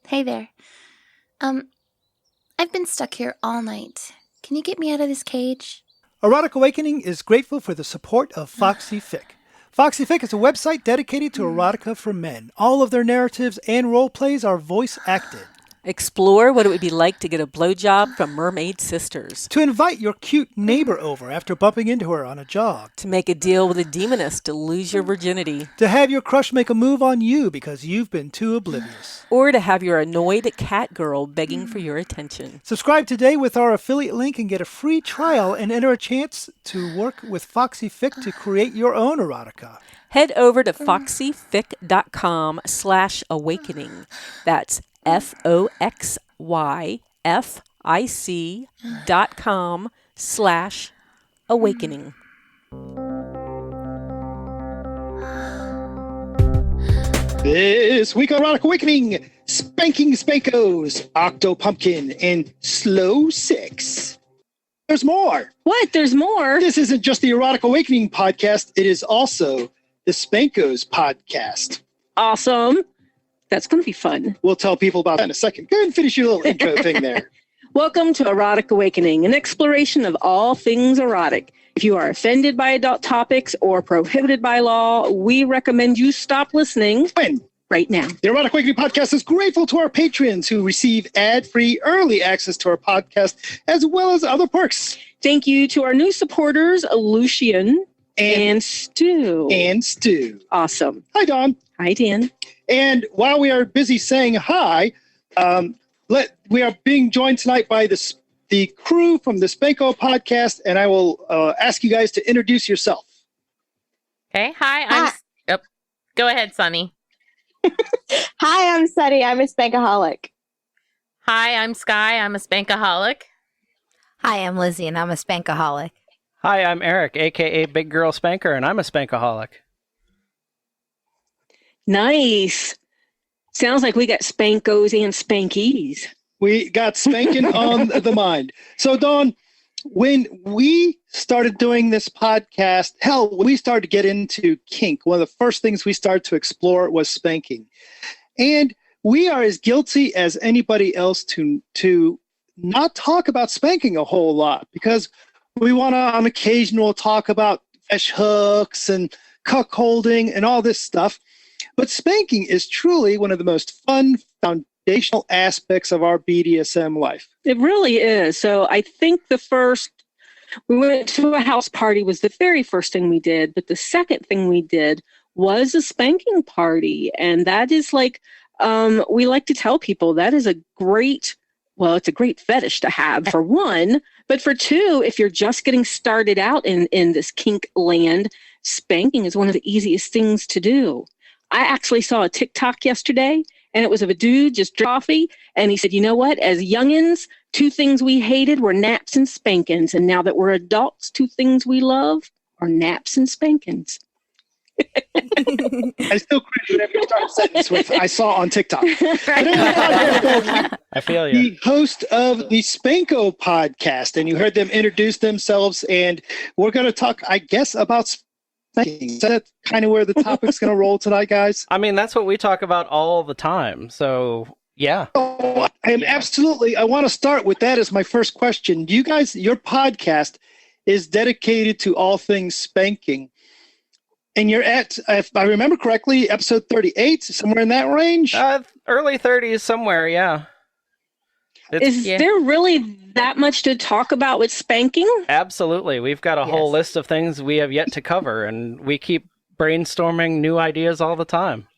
Hey there. I've been stuck here all night. Can you get me out of this cage? Erotic Awakening is grateful for the support of Foxy Fic. Foxy Fic is a website dedicated to erotica for men. All of their narratives and role plays are voice acted. Explore what it would be like to get a blowjob from mermaid sisters. To invite your cute neighbor over after bumping into her on a jog. To make a deal with a demoness to lose your virginity. To have your crush make a move on you because you've been too oblivious. Or to have your annoyed cat girl begging for your attention. Subscribe today with our affiliate link and get a free trial and enter a chance to work with Foxy Fic to create your own erotica. Head over to foxyfic.com/awakening. That's FOXYFIC.com/awakening. This week on Erotic Awakening, Spanking Spankos, Octo Pumpkin, and Slow Six. There's more. What? There's more? This isn't just the Erotic Awakening podcast. It is also the Spankos Podcast. Awesome. That's going to be fun. We'll tell people about that in a second. Go ahead and finish your little intro thing there. Welcome to Erotic Awakening, an exploration of all things erotic. If you are offended by adult topics or prohibited by law, we recommend you stop listening right now. The Erotic Awakening Podcast is grateful to our patrons who receive ad-free early access to our podcast, as well as other perks. Thank you to our new supporters, Lucian and Stu. Awesome. Hi, Dawn. Hi, Dan. And while we are busy saying hi, we are being joined tonight by the crew from the Spankos Podcast, and I will ask you guys to introduce yourself. Okay. Hi. Go ahead, Sunny. Hi, I'm Sunny. I'm a Spankaholic. Hi, I'm Sky. I'm a Spankaholic. Hi, I'm Lizzie, and I'm a Spankaholic. Hi, I'm Eric, a.k.a. Big Girl Spanker, and I'm a Spankaholic. Nice. Sounds like we got Spankos and Spankies. We got spanking on the mind. So, Dawn, when we started doing this podcast, when we started to get into kink, one of the first things we started to explore was spanking. And we are as guilty as anybody else to not talk about spanking a whole lot, because we want to on occasion we'll talk about fish hooks and cuck holding and all this stuff. But spanking is truly one of the most fun, foundational aspects of our BDSM life. It really is. So I think we went to a house party was the very first thing we did, but the second thing we did was a spanking party. And that is like, we like to tell people that is it's a great fetish to have, for one, but for two, if you're just getting started out in this kink land, spanking is one of the easiest things to do. I actually saw a TikTok yesterday, and it was of a dude just drinking coffee, and he said, you know what? As youngins, two things we hated were naps and spankings, and now that we're adults, two things we love are naps and spankings. I still cringe whenever you start a sentence with "I saw on TikTok." I feel you. The host of the Spankos Podcast, and you heard them introduce themselves, and we're going to talk, I guess, about spanking. Is that kind of where the topic's going to roll tonight, guys? I mean, that's what we talk about all the time. So, yeah. Oh, and absolutely. I want to start with that as my first question. You guys, your podcast is dedicated to all things spanking. And you're at, if I remember correctly, episode 38, somewhere in that range? Early 30s somewhere, yeah. Is there really that much to talk about with spanking? Absolutely. We've got a whole list of things we have yet to cover, and we keep brainstorming new ideas all the time.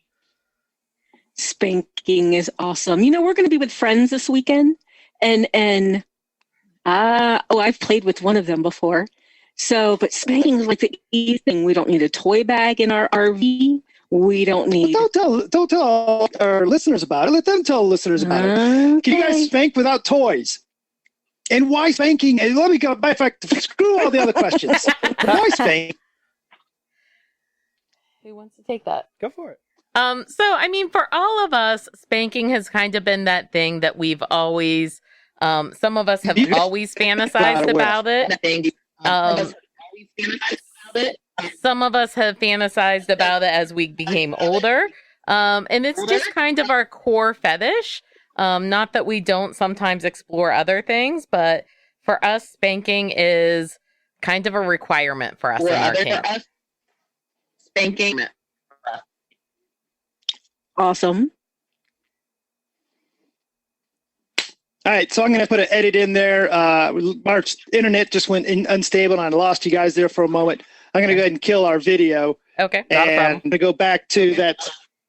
Spanking is awesome. You know, we're going to be with friends this weekend, and I've played with one of them before. So, but spanking is like the easy thing. We don't need a toy bag in our RV. We don't need. Don't tell our listeners about it. Let them tell listeners about it. Can you guys spank without toys? And why spanking? And let me go. Matter of fact, screw all the other questions. Why spank? Who wants to take that? Go for it. So I mean, for all of us, spanking has kind of been that thing that we've always. Some of us have always fantasized about it. Some of us have fantasized about it as we became older. And it's just kind of our core fetish. Not that we don't sometimes explore other things, but for us, spanking is kind of a requirement for us in our camp. Spanking. Awesome. All right, so I'm going to put an edit in there. Our internet just went unstable, and I lost you guys there for a moment. I'm going to go ahead and kill our video. Okay. And to go back to that,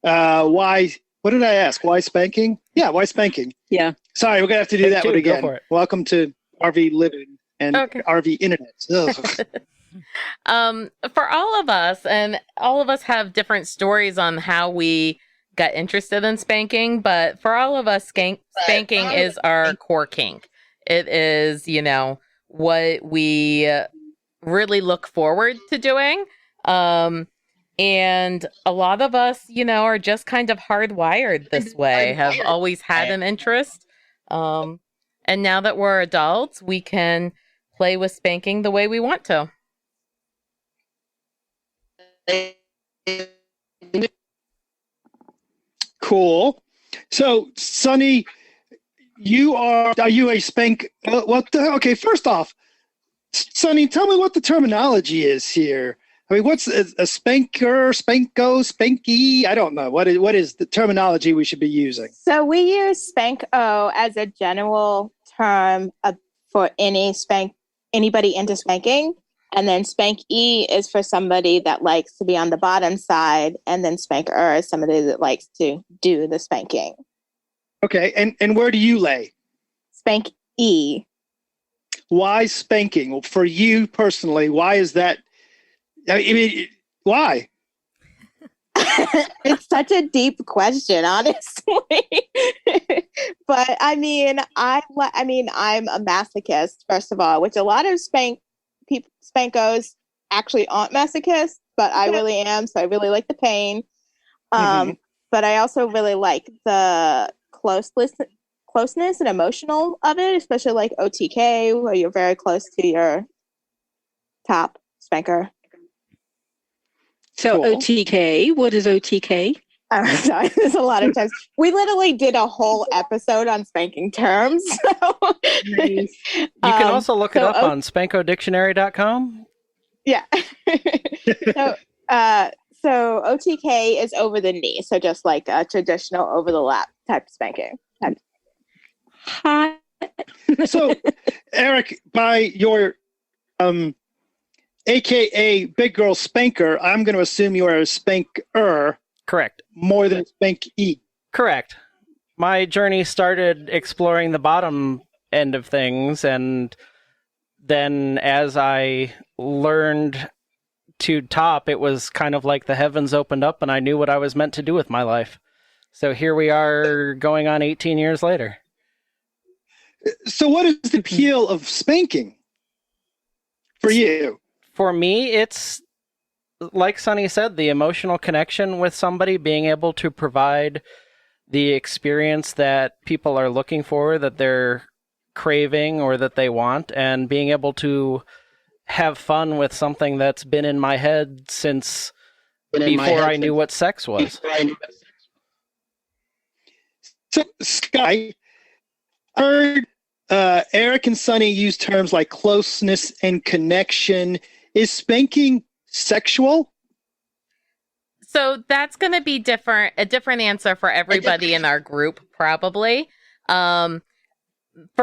why? What did I ask? Why spanking? Yeah, why spanking? Yeah. Sorry, we're going to have to do that one again. Go for it. Welcome to RV living and RV internet. For all of us, and all of us have different stories on how we got interested in spanking, but for all of us, spanking is our core kink. It is, what we really look forward to doing. And a lot of us, are just kind of hardwired this way, have always had an interest. And now that we're adults, we can play with spanking the way we want to. Cool. So, Sonny, are you a spank? Okay, first off, Sonny, tell me what the terminology is here. I mean, what's a spanker, spanko, spanky? I don't know. What is the terminology we should be using? So we use spanko as a general term for anybody into spanking. And then spank E is for somebody that likes to be on the bottom side. And then spanker is somebody that likes to do the spanking. Okay. And where do you lay? Spank E. Why spanking? Well, for you personally, why is that? I mean, why? It's such a deep question, honestly. But I'm a masochist, first of all, which a lot of spankos actually aren't masochists, but I really am. So I really like the pain. But I also really like the closeness and emotional of it, especially like OTK, where you're very close to your top spanker. So cool. OTK, what is OTK? I'm sorry, there's a lot of terms. We literally did a whole episode on spanking terms. So. Nice. You can also look it up on spankodictionary.com. Yeah. So OTK is over the knee. So just like a traditional over the lap type of spanking. Hi. So, Eric, by your AKA Big Girl Spanker, I'm going to assume you are a spanker. Correct. More than a spank E. Correct. My journey started exploring the bottom end of things, and then as I learned to top, it was kind of like the heavens opened up and I knew what I was meant to do with my life. So here we are going on 18 years later. So what is the appeal of spanking for you? For me, it's like Sonny said, the emotional connection with somebody, being able to provide the experience that people are looking for, that they're craving or that they want, and being able to have fun with something that's been in my head since before I knew what sex was. So, Sky, I heard Eric and Sonny use terms like closeness and connection. Is spanking sexual? So that's going to be a different answer for everybody in our group, probably. For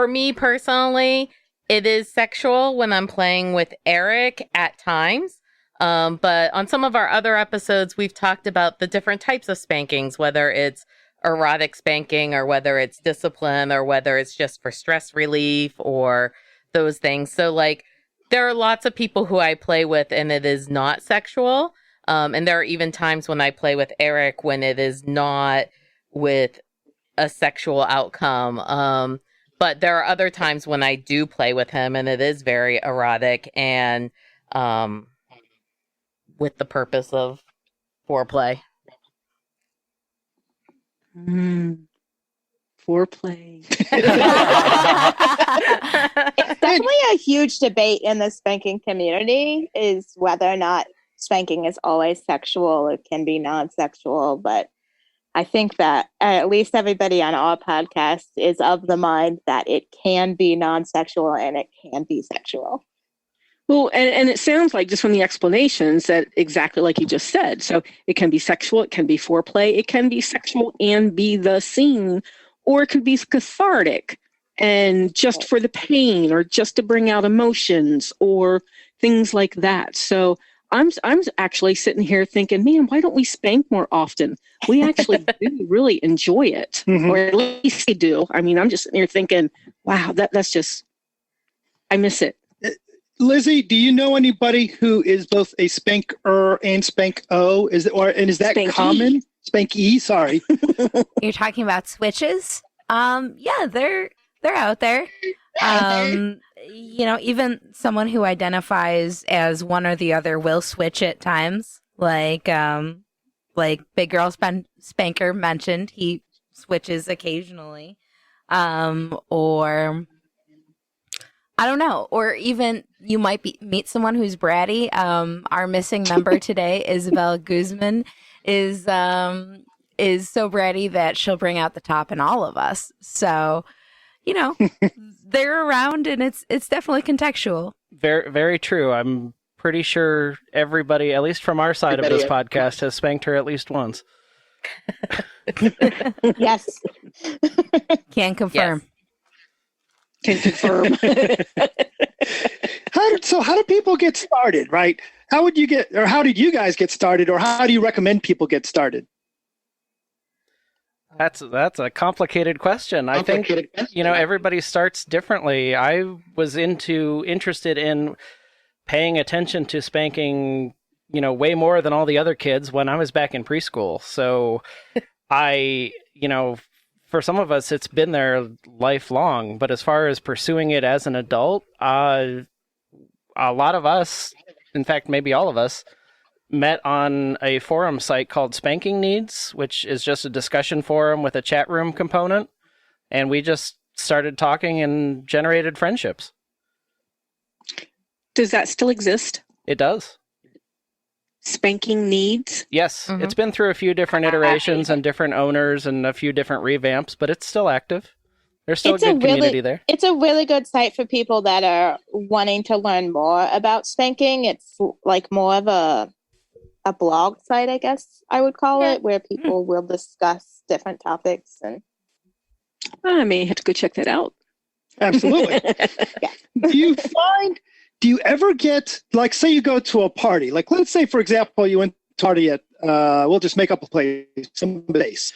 me personally, it is sexual when I'm playing with Eric at times. But on some of our other episodes, we've talked about the different types of spankings, whether it's erotic spanking or whether it's discipline or whether it's just for stress relief or those things. So like, there are lots of people who I play with and it is not sexual. And there are even times when I play with Eric when it is not with a sexual outcome. But there are other times when I do play with him and it is very erotic and with the purpose of foreplay. Foreplay. It's definitely a huge debate in the spanking community is whether or not spanking is always sexual. It can be non-sexual, but I think that at least everybody on our podcast is of the mind that it can be non-sexual and it can be sexual. Well, and it sounds like just from the explanations that exactly like you just said. So it can be sexual, it can be foreplay, it can be sexual and be the scene, or it could be cathartic and just for the pain or just to bring out emotions or things like that. So I'm actually sitting here thinking, man, why don't we spank more often? We actually do really enjoy it, or at least they do. I mean, I'm just sitting here thinking, wow, that's just, I miss it. Lizzie, do you know anybody who is both a spanker and spank-o? Is that Spank-E. common? Spank-e, sorry. You're talking about switches? Yeah, they're out there. Even someone who identifies as one or the other will switch at times. Like Big Girl Spanker mentioned, he switches occasionally. Or I don't know. Or even you might meet someone who's bratty. Our missing member today, Isabel Guzman, is so bratty that she'll bring out the top in all of us. So, they're around, and it's definitely contextual. Very, very true. I'm pretty sure everybody, at least from our side of this podcast, has spanked her at least once. Yes. Can confirm. Can confirm. How do people get started, right? How did you guys get started, or how do you recommend people get started? That's a complicated question. I think everybody starts differently. I was interested in paying attention to spanking, way more than all the other kids when I was back in preschool. So for some of us, it's been there lifelong. But as far as pursuing it as an adult, a lot of us, in fact, maybe all of us, met on a forum site called Spanking Needs, which is just a discussion forum with a chat room component. And we just started talking and generated friendships. Does that still exist? It does. Spanking Needs? Yes. It's been through a few different iterations and different owners and a few different revamps, but it's still active. There's still a good community there. It's a really good site for people that are wanting to learn more about spanking. It's like more of a blog site, I guess I would call it, where people will discuss different topics. And I may have to go check that out. Absolutely. Do you ever get, like, say you go to a party, like let's say, for example, you went to a party at, we'll just make up a place, some place,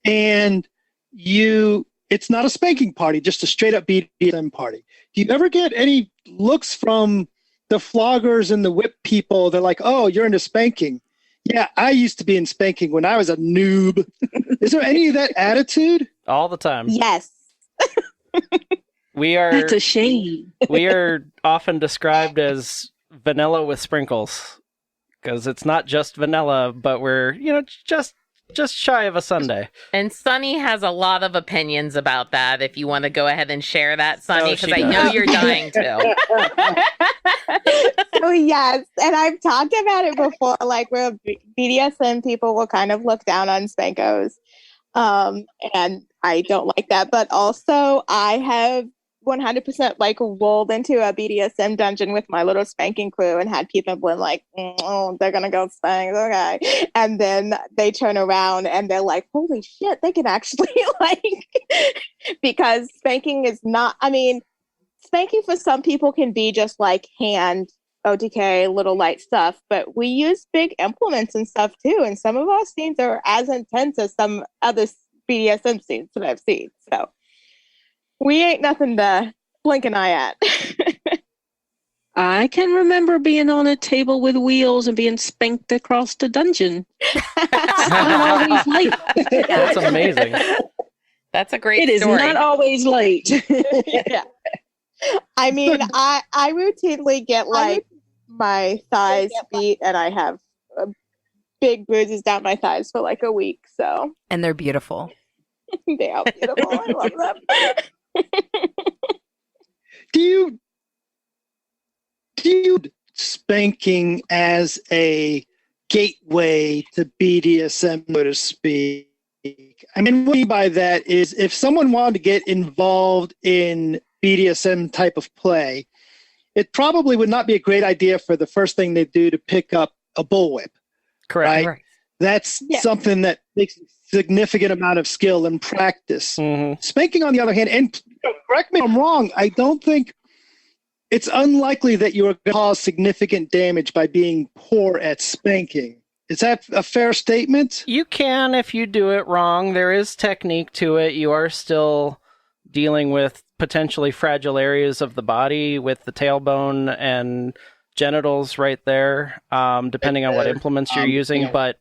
and it's not a spanking party, just a straight up BDSM party. Do you ever get any looks from the floggers and the whip people? They're like, oh, you're into spanking. Yeah, I used to be in spanking when I was a noob. Is there any of that attitude? All the time. Yes. That's a shame. We are often described as vanilla with sprinkles, because it's not just vanilla, but we're, just shy of a sundae. And Sunny has a lot of opinions about that. If you want to go ahead and share that, Sunny, because I does. know you're dying to. Oh, yes. And I've talked about it before, like where BDSM people will kind of look down on Spankos. And I don't like that. But also I have 100% like rolled into a BDSM dungeon with my little spanking crew and had people been like, oh, they're gonna go spank, okay, and then they turn around and they're like, holy shit, they can actually like because spanking is not, I mean, spanking for some people can be just like hand OTK, little light stuff, but we use big implements and stuff too, and some of our scenes are as intense as some other BDSM scenes that I've seen, so we ain't nothing to blink an eye at. I can remember being on a table with wheels and being spanked across the dungeon. It's not always late. That's amazing. That's a great It story. is not always late. Yeah. I mean, I routinely get like my thighs beat, and I have big bruises down my thighs for like a week. So, And they're beautiful. they are beautiful. I love them. Do you spanking as a gateway to BDSM, so to speak. I mean, what I mean by that is if someone wanted to get involved in BDSM type of play, it probably would not be a great idea for the first thing they do to pick up a bullwhip. Correct. Right? That's something that takes a significant amount of skill and practice. Mm-hmm. Spanking, on the other hand, and correct me if I'm wrong, I don't think it's unlikely that you are going to cause significant damage by being poor at spanking. Is that a fair statement? You can if you do it wrong. There is technique to it. You are still dealing with potentially fragile areas of the body with the tailbone and genitals right there, depending on what implements you're using. But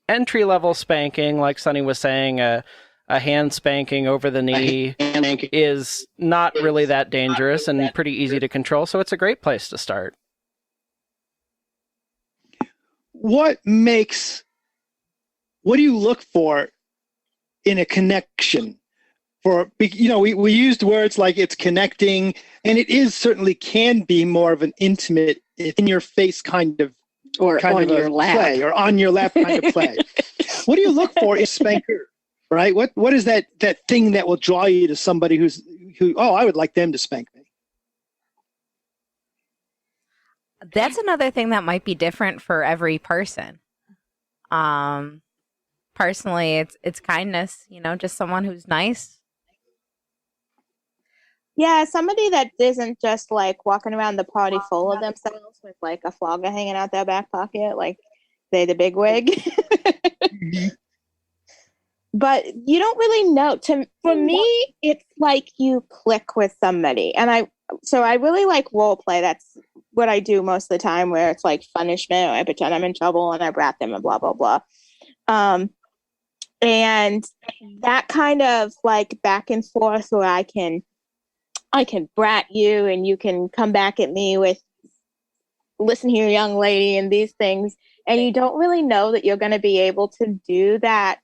entry-level spanking, like Sunny was saying, a hand spanking over the knee is not really that dangerous and pretty easy to control, so it's a great place to start. What do you look for in a connection? We used words like it's connecting, and it is certainly can be more of an intimate, in your face kind of, or on your lap play, or on your lap kind of play. What do you look for in a spanker? Right? What is that thing that will draw you to somebody who I would like them to spank me? That's another thing that might be different for every person. Personally, it's kindness, just someone who's nice. Yeah, somebody that isn't just like walking around the party full of themselves with like a flogger hanging out their back pocket, like they the big wig. Mm-hmm. But you don't really know. For me, it's like you click with somebody, and I really like role play. That's what I do most of the time, where it's like punishment, or I pretend I'm in trouble and I brat them and blah blah blah. And that kind of like back and forth, where I can brat you and you can come back at me with, listen here, young lady, and these things, and you don't really know that you're going to be able to do that.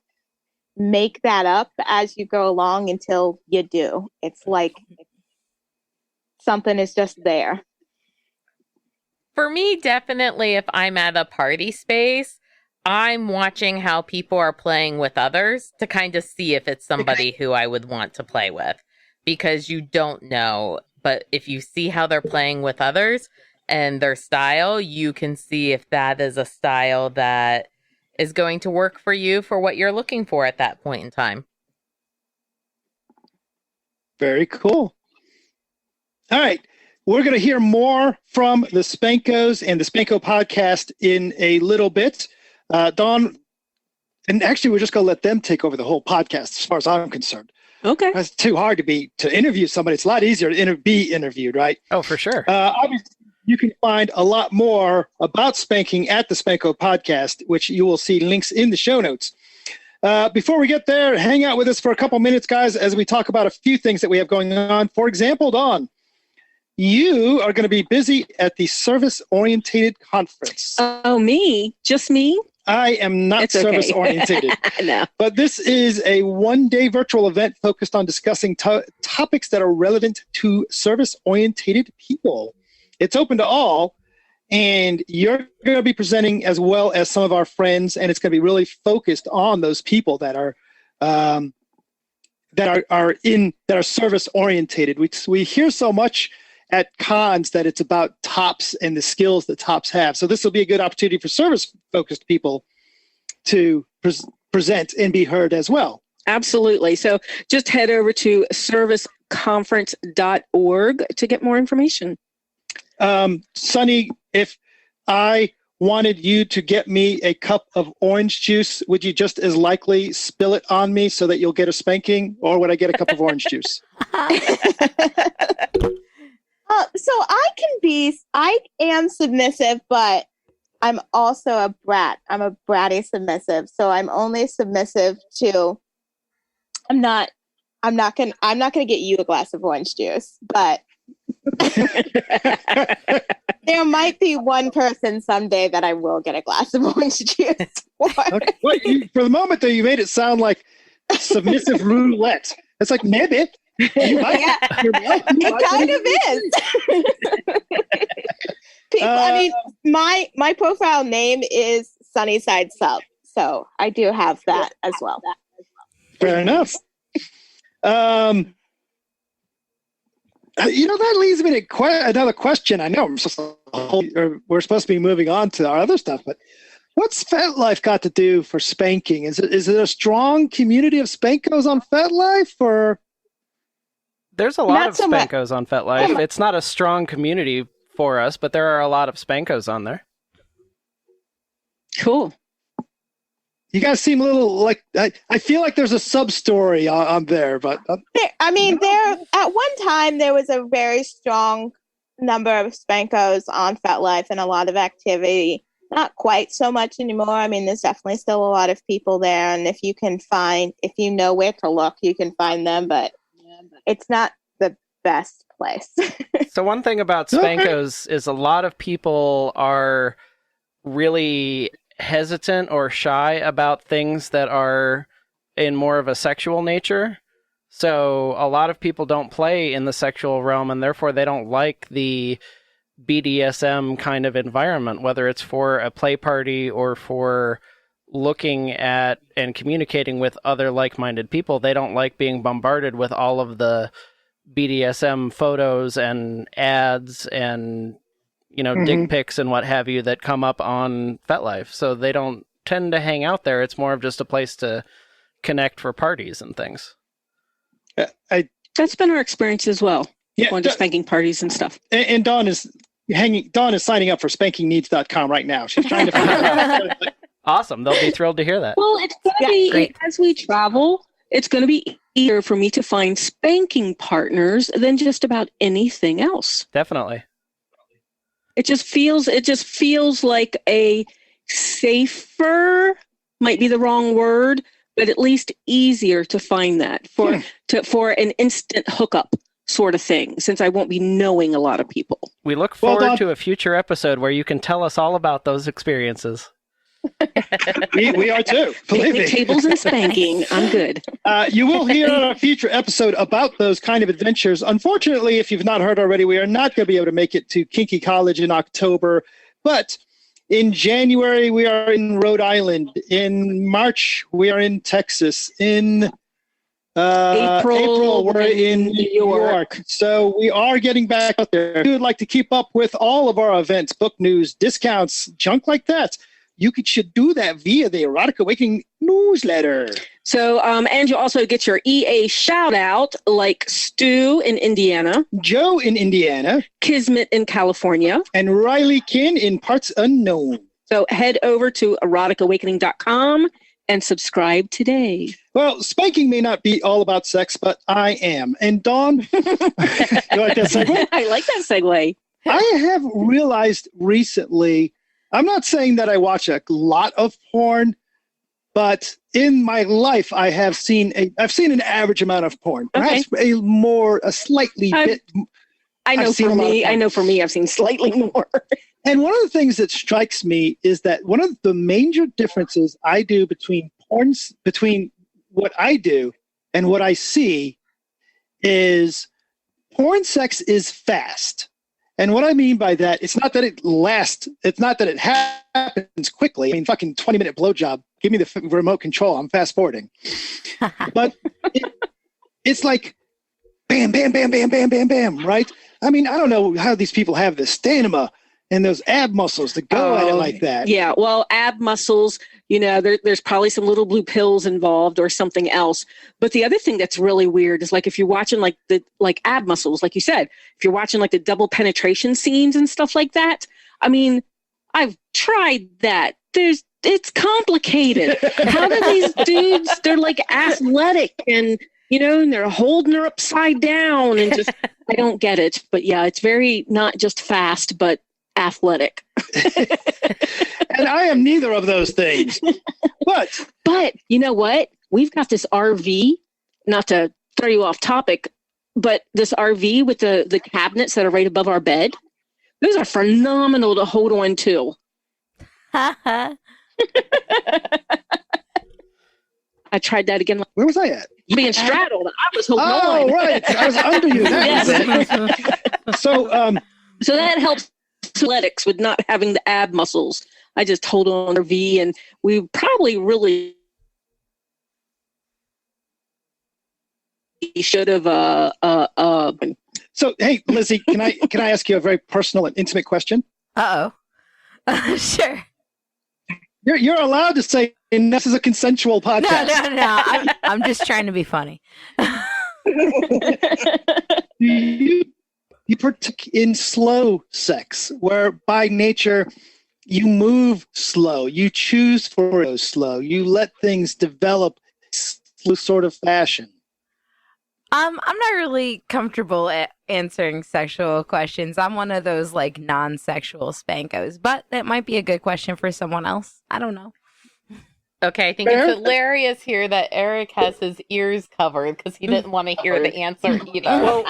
Make that up as you go along until you do. It's like something is just there. For me, definitely, if I'm at a party space, I'm watching how people are playing with others to kind of see if it's somebody who I would want to play with, because you don't know. But if you see how they're playing with others and their style, you can see if that is a style that is going to work for you for what you're looking for at that point in time. Very cool. All right. We're going to hear more from the Spankos and the Spanko podcast in a little bit. Dawn, and actually we're just going to let them take over the whole podcast as far as I'm concerned. Okay. It's too hard to interview somebody. It's a lot easier to be interviewed, right? Oh, for sure. Obviously, you can find a lot more about spanking at the Spanko podcast, which you will see links in the show notes. Before we get there, hang out with us for a couple minutes, guys, as we talk about a few things that we have going on. For example, Dawn, you are going to be busy at the Service-Orientated Conference. Oh, me? Just me? I am not service-orientated. No. But this is a one-day virtual event focused on discussing topics that are relevant to service-orientated people. It's open to all, and you're going to be presenting as well as some of our friends, and it's going to be really focused on those people that are service-orientated. We hear so much at cons that it's about tops and the skills that tops have. So this will be a good opportunity for service-focused people to present and be heard as well. Absolutely. So just head over to serviceconference.org to get more information. Sunny, if I wanted you to get me a cup of orange juice, would you just as likely spill it on me so that you'll get a spanking, or would I get a cup of orange juice? So I am submissive, but I'm also a brat. I'm a bratty submissive. So I'm only submissive to, I'm not gonna get you a glass of orange juice, but there might be one person someday that I will get a glass of orange juice for. Okay. Well, for the moment, though, you made it sound like submissive roulette. It's like, maybe. You might. Yeah, it kind of is. People, I mean, my profile name is Sunnyside sub. So I do have that as well. Fair enough. That leads me to another question. I know we're supposed to be moving on to our other stuff, but what's FetLife got to do for spanking? Is it a strong community of Spankos on FetLife, or? There's a lot of Spankos on FetLife. It's not a strong community for us, but there are a lot of Spankos on there. Cool. You guys seem a little like I feel like there's a sub story on there, but there at one time there was a very strong number of Spankos on FetLife and a lot of activity. Not quite so much anymore. I mean, there's definitely still a lot of people there, and if you know where to look, you can find them. But it's not the best place. So one thing about Spankos is a lot of people are really hesitant or shy about things that are in more of a sexual nature. So a lot of people don't play in the sexual realm, and therefore they don't like the BDSM kind of environment, whether it's for a play party or for looking at and communicating with other like-minded people. They don't like being bombarded with all of the BDSM photos and ads and dick pics and what have you that come up on FetLife. So they don't tend to hang out there. It's more of just a place to connect for parties and things. That's been our experience as well. Yeah, going to spanking parties and stuff. And Dawn is signing up for spankingneeds.com right now. She's trying to find out. Awesome. They'll be thrilled to hear that. Well, it's going to be, great. As we travel, it's going to be easier for me to find spanking partners than just about anything else. Definitely. It just feels like a safer, might be the wrong word, but at least easier to find that for an instant hookup sort of thing, since I won't be knowing a lot of people. We look forward to a future episode where you can tell us all about those experiences. we are too. Believe me. Tables and spanking. I'm good. You will hear on a future episode about those kind of adventures. Unfortunately, if you've not heard already, we are not going to be able to make it to Kinky College in October. But in January, we are in Rhode Island. In March, we are in Texas. In April, we're in New York. So we are getting back out there. If you would like to keep up with all of our events, book news, discounts, junk like that, you should do that via the Erotic Awakening newsletter. So, and you also get your EA shout out, like Stu in Indiana, Joe in Indiana, Kismet in California, and Riley Kin in parts unknown. So head over to eroticawakening.com and subscribe today. Well, spanking may not be all about sex, but I am. And Dawn, you like that segue? I like that segue. I have realized recently, I'm not saying that I watch a lot of porn, but in my life, I've seen an average amount of porn. Perhaps a slightly bit. I know for me, I've seen slightly more. And one of the things that strikes me is that one of the major differences I do between what I do and what I see is porn sex is fast. And what I mean by that, it's not that it lasts. It's not that it happens quickly. I mean, fucking 20-minute blowjob. Give me the remote control. I'm fast forwarding. But it's like bam, bam, bam, bam, bam, bam, bam, right? I mean, I don't know how these people have the stamina and those ab muscles to go at it like that. Yeah, well, ab muscles, there's probably some little blue pills involved or something else. But the other thing that's really weird is, like, if you're watching like ab muscles, like you said, if you're watching like the double penetration scenes and stuff like that, I mean, I've tried that. It's complicated. How do these dudes, they're like athletic and, and they're holding her upside down and just, I don't get it. But yeah, it's very not just fast, but athletic. And I am neither of those things. But you know what? We've got this RV, not to throw you off topic, but this RV with the cabinets that are right above our bed, those are phenomenal to hold on to. I tried that again. Where was I at? Being straddled. I was holding on. Oh, right. I was under you. Yes. So that helps athletics with not having the ab muscles. I just hold on to V, and we probably really should have. So, hey, Lizzie, can I ask you a very personal and intimate question? Sure. You're allowed to say, and this is a consensual podcast. No. I'm just trying to be funny. You partake in slow sex, where by nature you move slow, you choose for those slow, you let things develop slow sort of fashion. I'm not really comfortable at answering sexual questions. I'm one of those like non-sexual spankos, but that might be a good question for someone else. I don't know. Okay, I think it's hilarious here that Eric has his ears covered because he didn't want to hear the answer either. Well,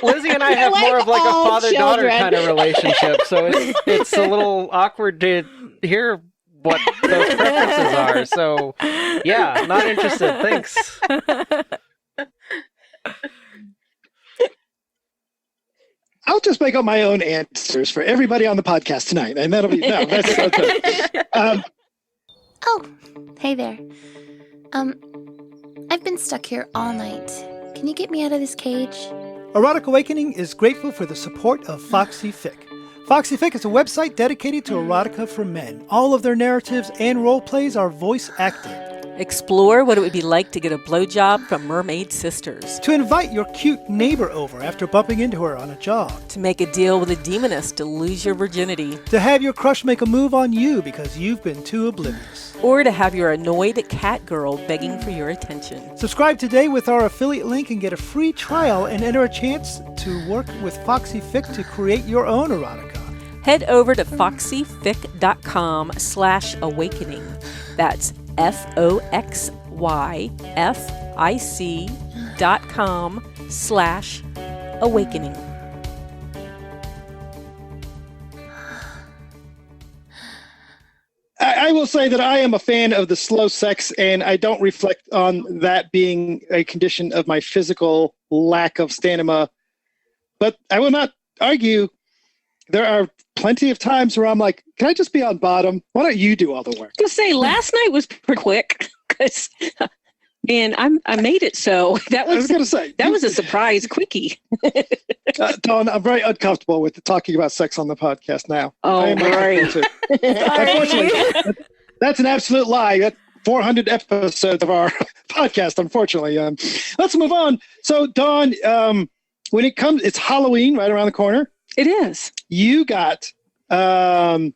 Lizzie and I have more of like a father-daughter kind of relationship, so it's a little awkward to hear what those preferences are. So, yeah, not interested. Thanks. I'll just make up my own answers for everybody on the podcast tonight, and that'll be that's okay. Oh, hey there. I've been stuck here all night. Can you get me out of this cage? Erotic Awakening is grateful for the support of Foxy Fic. Foxy Fic is a website dedicated to erotica for men. All of their narratives and role plays are voice acted. Explore what it would be like to get a blowjob from mermaid sisters. To invite your cute neighbor over after bumping into her on a jog. To make a deal with a demoness to lose your virginity. To have your crush make a move on you because you've been too oblivious. Or to have your annoyed cat girl begging for your attention. Subscribe today with our affiliate link and get a free trial and enter a chance to work with Foxy Fic to create your own erotica. Head over to foxyfic.com/awakening. That's FOXYFIC.com/awakening. I will say that I am a fan of the slow sex, and I don't reflect on that being a condition of my physical lack of stamina. But I will not argue. There are plenty of times where I'm like, can I just be on bottom? Why don't you do all the work? I was gonna say last night was pretty quick because, and I made it so that was. I was gonna say that was a surprise quickie. Dawn, I'm very uncomfortable with talking about sex on the podcast now. Oh, right. Unfortunately, that's an absolute lie. That's 400 episodes of our podcast. Unfortunately, let's move on. So, Dawn, when it comes, it's Halloween right around the corner. It is. You got some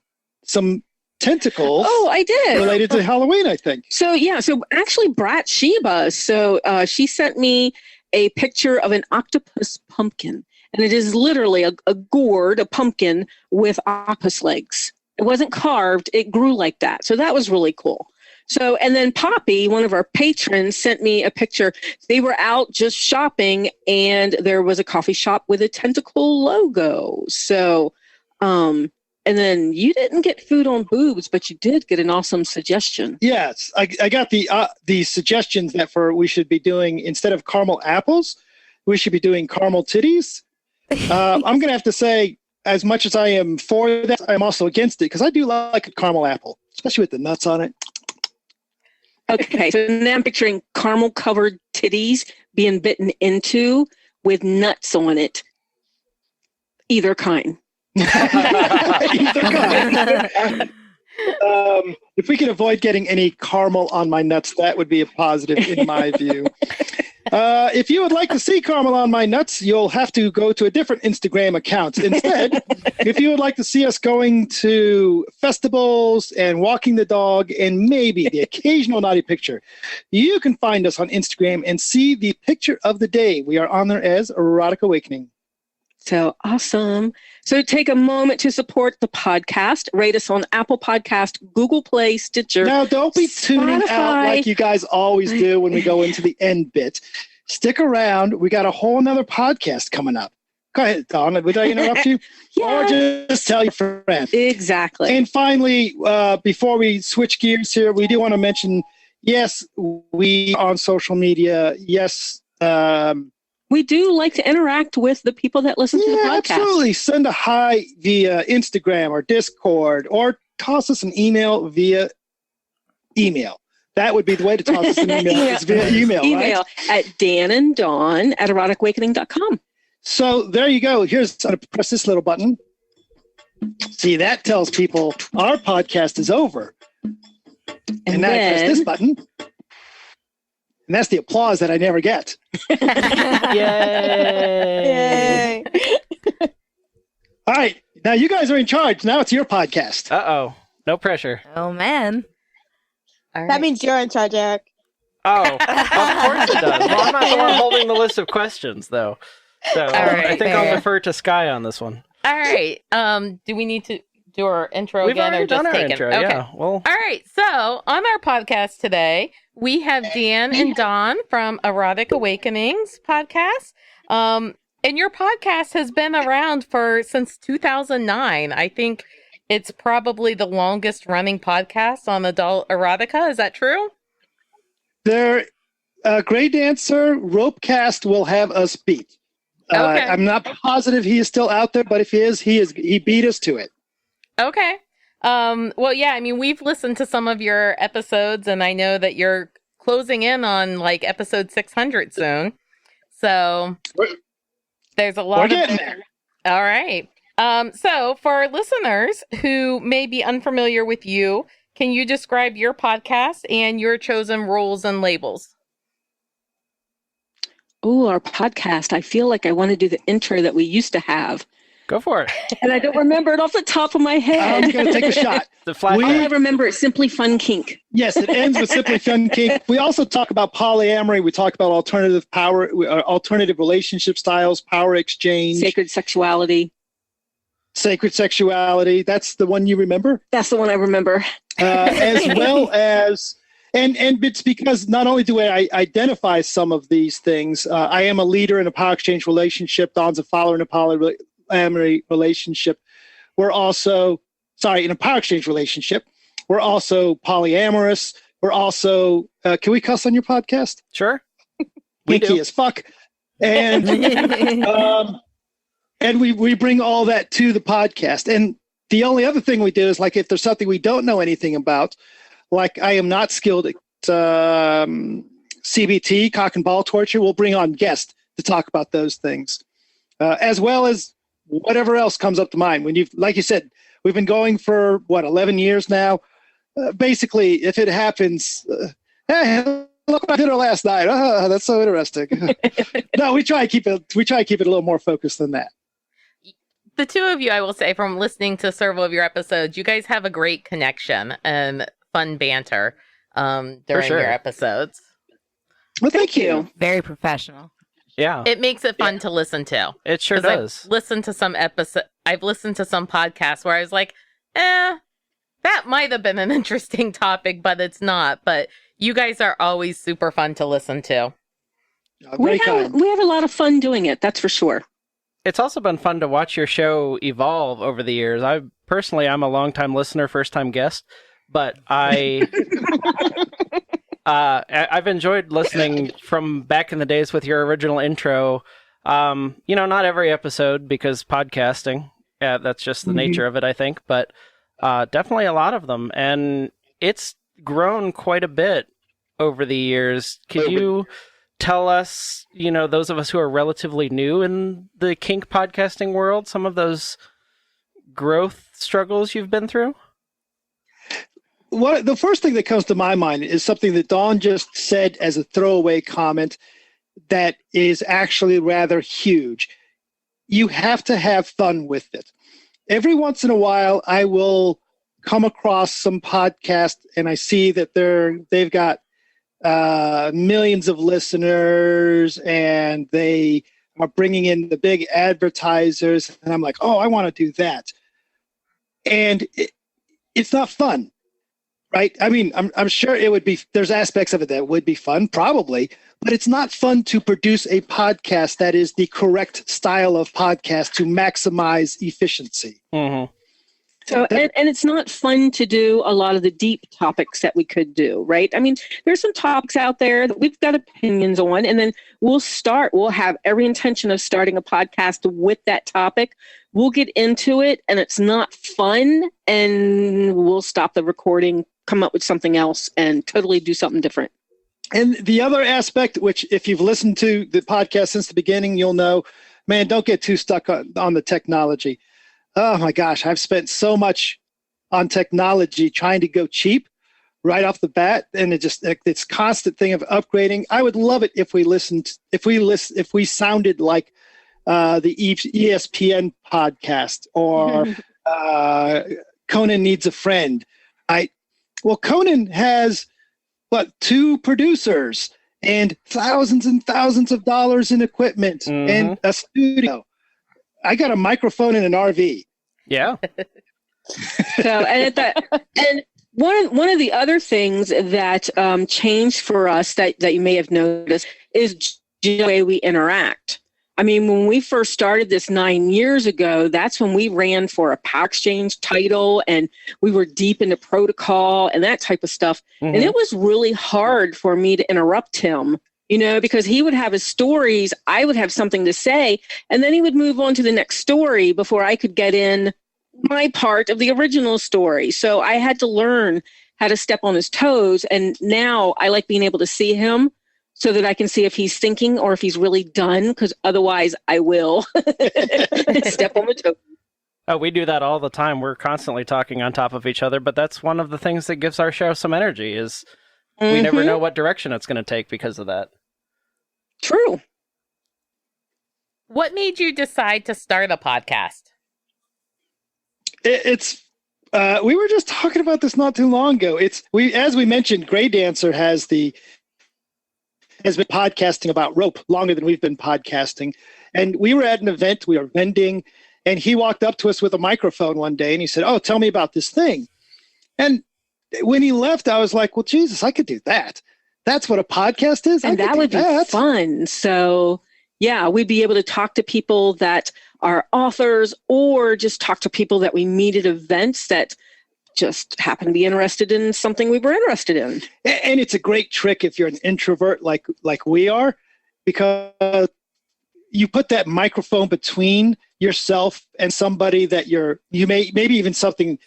tentacles. Oh, I did. Related to Halloween, I think. So, yeah. So, actually, Brat Sheba. So, she sent me a picture of an octopus pumpkin. And it is literally a gourd, a pumpkin with octopus legs. It wasn't carved. It grew like that. So, that was really cool. So, and then Poppy, one of our patrons, sent me a picture. They were out just shopping, and there was a coffee shop with a tentacle logo. So, and then you didn't get food on boobs, but you did get an awesome suggestion. Yes, I got the suggestions that we should be doing, instead of caramel apples, we should be doing caramel titties. I'm going to have to say, as much as I am for that, I'm also against it, because I do like a caramel apple, especially with the nuts on it. Okay, so now I'm picturing caramel-covered titties being bitten into with nuts on it. Either kind. Either kind. If we could avoid getting any caramel on my nuts, that would be a positive in my view. If you would like to see caramel on my nuts, you'll have to go to a different Instagram account. Instead, if you would like to see us going to festivals and walking the dog and maybe the occasional naughty picture, you can find us on Instagram and see the picture of the day. We are on there as Erotic Awakening. So awesome. So take a moment to support the podcast. Rate us on Apple Podcast, Google Play, Stitcher. Now, don't be tuning Spotify. out like you guys always do when we go into the end bit. Stick around. We got a whole nother podcast coming up. Go ahead, Dawn. Would I interrupt you? Yeah. Or just tell your friend. Exactly. And finally, before we switch gears here, we do want to mention, yes, we on social media. Yes, We do like to interact with the people that listen to the podcast. Absolutely. Send a hi via Instagram or Discord, or toss us an email via email. That would be the way to toss us an email. It's via email, Email right? at dananddawn@eroticwakening.com. So there you go. I'm going to press this little button. See, that tells people our podcast is over. And now I press this button. And that's the applause that I never get. Yay! All right. Now you guys are in charge. Now it's your podcast. Uh-oh. No pressure. Oh, man. That means you're in charge, Eric. Oh, of course it does. Well, I'm not the one holding the list of questions, though. So right, I think I'll defer to Sky on this one. All right. Do we need to do our intro We've again, already or just done our take intro, it? Okay. yeah. Well, all right. So on our podcast today, we have Dan and Dawn from Erotic Awakenings Podcast. And your podcast has been around since 2009. I think it's probably the longest running podcast on adult erotica. Is that true? Gray Dancer Ropecast will have us beat. Okay. I'm not positive he is still out there, but if he is, he beat us to it. Okay. Well, yeah, I mean, we've listened to some of your episodes, and I know that you're closing in on like episode 600 soon. So there's a lot We're getting there. All right. So for our listeners who may be unfamiliar with you, can you describe your podcast and your chosen roles and labels? Oh, our podcast. I feel like I want to do the intro that we used to have. go for it. And I don't remember it off the top of my head. I'm going to take a shot. The flash. All I remember is Simply Fun Kink. Yes, it ends with Simply Fun Kink. We also talk about polyamory. We talk about alternative power, alternative relationship styles, power exchange, Sacred Sexuality. sacred sexuality. That's the one you remember? That's the one I remember. As well as, and it's because not only do I identify some of these things, I am a leader in a power exchange relationship. Dawn's a follower in a polyamory relationship. We're also, in a power exchange relationship. We're also polyamorous. We're also, can we cuss on your podcast? Sure. Winky as fuck. And and we bring all that to the podcast. And the only other thing we do is, like, if there's something we don't know anything about, like I am not skilled at CBT, cock and ball torture, we'll bring on guests to talk about those things, as well as whatever else comes up to mind. When like you said, we've been going for 11 years now. Basically, if it happens, hey, look what I did last night. Oh, that's so interesting. No, we try to keep it a little more focused than that. The two of you, I will say, from listening to several of your episodes, you guys have a great connection and fun banter during your episodes. Well, thank you. Very professional. Yeah. It makes it fun to listen to. It sure does. I've listened to some podcasts where I was like, that might have been an interesting topic, but it's not. But you guys are always super fun to listen to. We have a lot of fun doing it, that's for sure. It's also been fun to watch your show evolve over the years. I'm a longtime listener, first-time guest, but I've enjoyed listening from back in the days with your original intro. Not every episode, because podcasting, that's just the nature of it, I think, but definitely a lot of them. And it's grown quite a bit over the years. Could you tell us, those of us who are relatively new in the kink podcasting world, some of those growth struggles you've been through? The first thing that comes to my mind is something that Dawn just said as a throwaway comment that is actually rather huge. You have to have fun with it. Every once in a while, I will come across some podcast and I see that they've got millions of listeners and they are bringing in the big advertisers, and I'm like, oh, I want to do that. And it's not fun, right? I mean, I'm sure it would be, there's aspects of it that would be fun, probably, but it's not fun to produce a podcast that is the correct style of podcast to maximize efficiency. Mm-hmm. So, and it's not fun to do a lot of the deep topics that we could do, right? I mean, there's some topics out there that we've got opinions on, and then we'll have every intention of starting a podcast with that topic. We'll get into it, and it's not fun, and we'll stop the recording, come up with something else, and totally do something different. And the other aspect, which if you've listened to the podcast since the beginning, you'll know, man, don't get too stuck on the technology. Oh my gosh, I've spent so much on technology trying to go cheap right off the bat, and it's constant thing of upgrading. I would love it if we sounded like the ESPN podcast or Conan Needs a Friend. Well, Conan has 2 producers and thousands of dollars in equipment and a studio. I got a microphone in an RV. Yeah. And one of the other things that changed for us that you may have noticed is the way we interact. I mean, when we first started this 9 years ago, that's when we ran for a Power Exchange title, and we were deep into protocol and that type of stuff. And it was really hard for me to interrupt him, because he would have his stories, I would have something to say, and then he would move on to the next story before I could get in my part of the original story. So I had to learn how to step on his toes. And now I like being able to see him so that I can see if he's thinking or if he's really done, because otherwise I will step on the toe. Oh, we do that all the time. We're constantly talking on top of each other, but that's one of the things that gives our show some energy is we never know what direction it's going to take because of that. True. What made you decide to start a podcast? We were just talking about this not too long ago. As we mentioned, Gray Dancer has been podcasting about rope longer than we've been podcasting. And we were at an event, we were vending, and he walked up to us with a microphone one day and he said, "Oh, tell me about this thing." And when he left, I was like, well, Jesus, I could do that. That's what a podcast is. And that would be fun. So yeah, we'd be able to talk to people that are authors or just talk to people that we meet at events that just happen to be interested in something we were interested in. And it's a great trick if you're an introvert like we are, because you put that microphone between yourself and somebody that maybe even somebody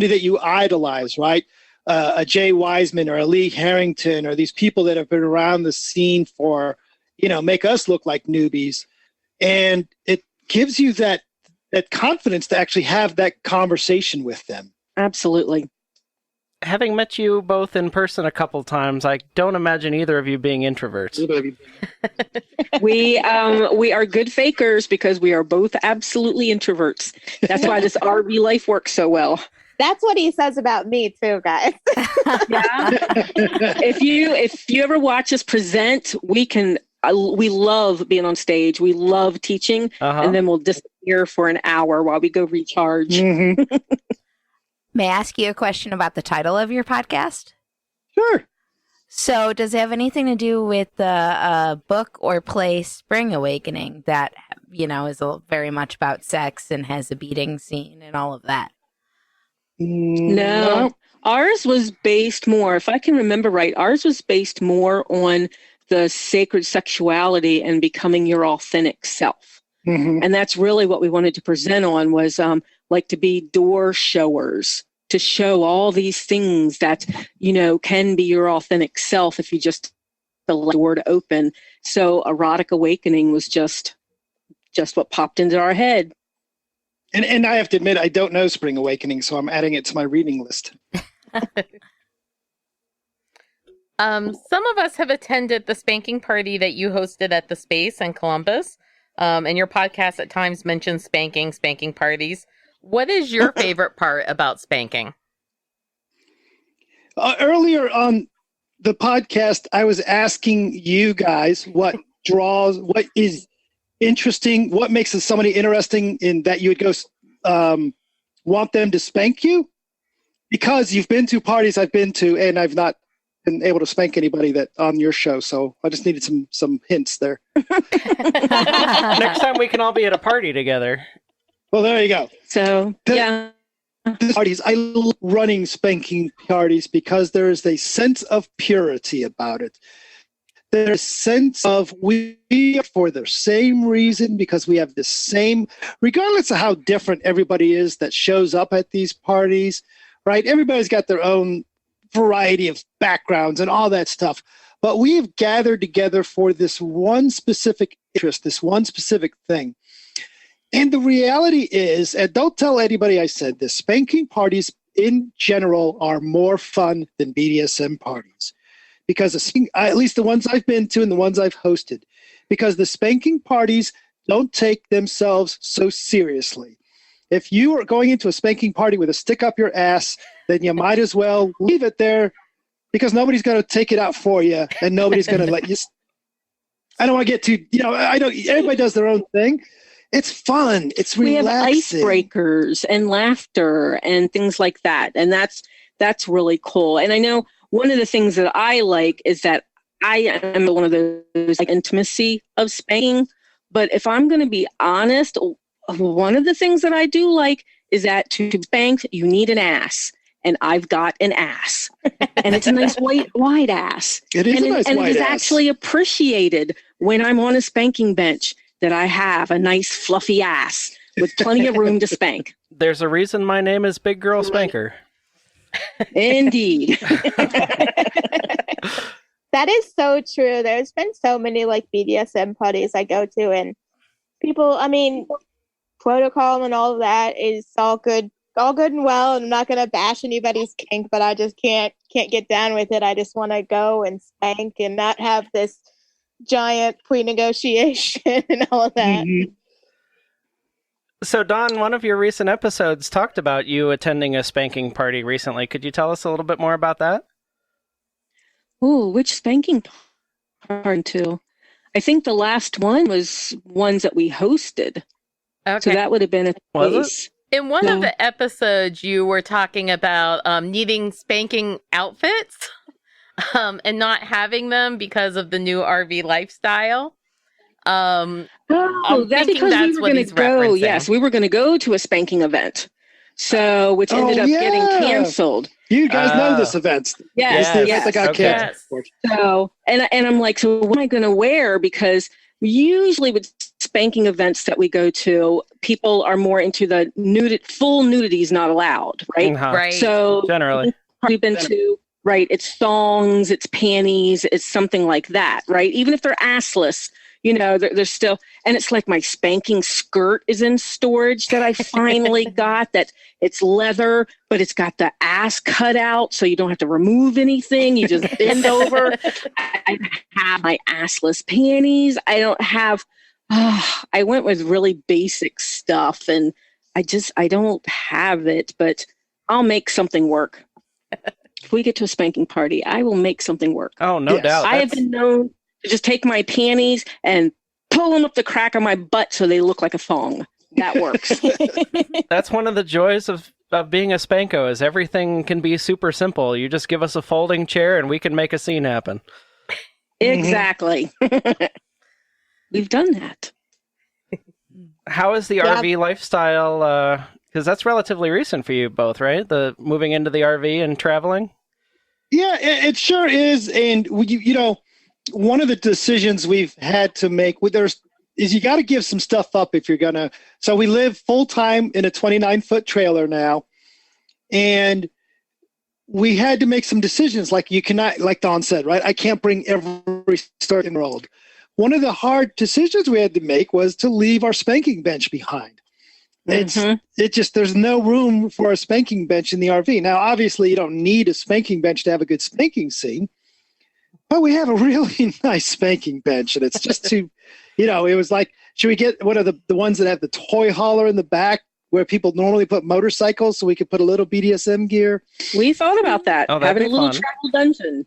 that you idolize, right? A Jay Wiseman or a Lee Harrington or these people that have been around the scene for, make us look like newbies. And it gives you that confidence to actually have that conversation with them. Absolutely. Having met you both in person a couple times, I don't imagine either of you being introverts. We are good fakers because we are both absolutely introverts. That's why this RV life works so well. That's what he says about me too, guys. Yeah. If you ever watch us present, we love being on stage. We love teaching, and then we'll disappear for an hour while we go recharge. May I ask you a question about the title of your podcast? Sure. So does it have anything to do with the book or play Spring Awakening that, is very much about sex and has a beating scene and all of that? No. Ours was based more, if I can remember right, ours was based more on the sacred sexuality and becoming your authentic self. And that's really what we wanted to present on was to be door showers, to show all these things that, can be your authentic self if you just allow the door to open. So Erotic Awakening was just what popped into our head. And I have to admit, I don't know Spring Awakening, so I'm adding it to my reading list. Some of us have attended the spanking party that you hosted at the Space in Columbus. And your podcast at times mentions spanking parties. What is your favorite part about spanking? Earlier on the podcast, I was asking you guys what is interesting, what makes somebody interesting in that you would go want them to spank you? Because you've been to parties I've been to, and I've not been able to spank anybody that on your show, so I just needed some hints there. Next time we can all be at a party together. Well, there you go. So, yeah. parties. I love running spanking parties because there is a sense of purity about it. There's a sense of we are for the same reason because we have the same, regardless of how different everybody is that shows up at these parties, right? Everybody's got their own variety of backgrounds and all that stuff. But we have gathered together for this one specific interest, this one specific thing. And the reality is, and don't tell anybody I said this, spanking parties in general are more fun than BDSM parties. Because at least the ones I've been to and the ones I've hosted, because the spanking parties don't take themselves so seriously. If you are going into a spanking party with a stick up your ass, then you might as well leave it there because nobody's going to take it out for you and nobody's going to let you. I don't want to get too, I know everybody does their own thing. It's fun. It's relaxing. We have icebreakers and laughter and things like that. And that's really cool. And I know one of the things that I like is that I am one of those like intimacy of spanking. But if I'm going to be honest, one of the things that I do like is that to spank, you need an ass. And I've got an ass. And it's a nice wide ass. It is a nice and wide it is ass. actually appreciated when I'm on a spanking bench that I have a nice fluffy ass with plenty of room to spank. There's a reason my name is Big Girl Spanker. Indeed. That is so true. There's been so many like BDSM parties I go to, and people, I mean, protocol and all of that is all good and well. And I'm not going to bash anybody's kink, but I just can't get down with it. I just want to go and spank and not have this giant pre-negotiation and all of that. Mm-hmm. So, Dawn, one of your recent episodes talked about you attending a spanking party recently. Could you tell us a little bit more about that? Oh, which spanking party too? I think the last one was ones that we hosted. Okay. So that would have been a place. In one of the episodes, you were talking about needing spanking outfits and not having them because of the new RV lifestyle. That's because we were going to go. Yes, we were going to go to a spanking event, which ended up getting canceled. You guys know this event. Yes, the event that got canceled. So, and I'm like, so what am I going to wear? Because usually with spanking events that we go to, people are more into the full nudity is not allowed, right? Uh-huh. Right. So generally, we've been to, right, it's thongs, it's panties, it's something like that, right? Even if they're assless, there's still, and it's like my spanking skirt is in storage that I finally got, that it's leather, but it's got the ass cut out so you don't have to remove anything. You just bend over. I have my assless panties. I don't have, I went with really basic stuff and I don't have it, but I'll make something work. If we get to a spanking party, I will make something work. Oh, no doubt. I have been known to just take my panties and pull them up the crack of my butt so they look like a thong. That works. That's one of the joys of being a Spanko is everything can be super simple. You just give us a folding chair and we can make a scene happen. Exactly. We've done that. How is the RV lifestyle? Because that's relatively recent for you both, right? The moving into the RV and traveling. Yeah, it sure is. And one of the decisions we've had to make is you got to give some stuff up if you're gonna. So we live full time in a 29-foot trailer now, and we had to make some decisions. Like you cannot, like Dawn said, right? I can't bring every story in the world. One of the hard decisions we had to make was to leave our spanking bench behind. There's no room for a spanking bench in the RV. Now, obviously, you don't need a spanking bench to have a good spanking scene, but we have a really nice spanking bench, and it's just too, it was like, should we get one of the ones that have the toy hauler in the back where people normally put motorcycles so we could put a little BDSM gear? We thought about that. Oh, having a little fun. travel dungeon.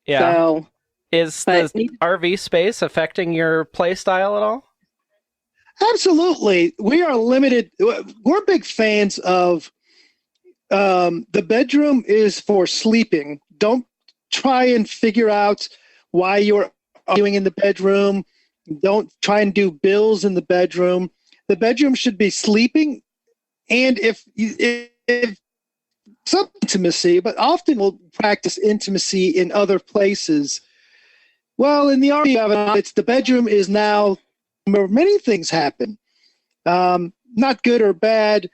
Yeah. So, is the RV space affecting your play style at all? Absolutely. We are limited. We're big fans of the bedroom is for sleeping. Don't try and figure out why you're arguing in the bedroom. Don't try and do bills in the bedroom. The bedroom should be sleeping. And if if some intimacy, but often we'll practice intimacy in other places. Well, in the Army, it's the bedroom is now where many things happen. Not good or bad,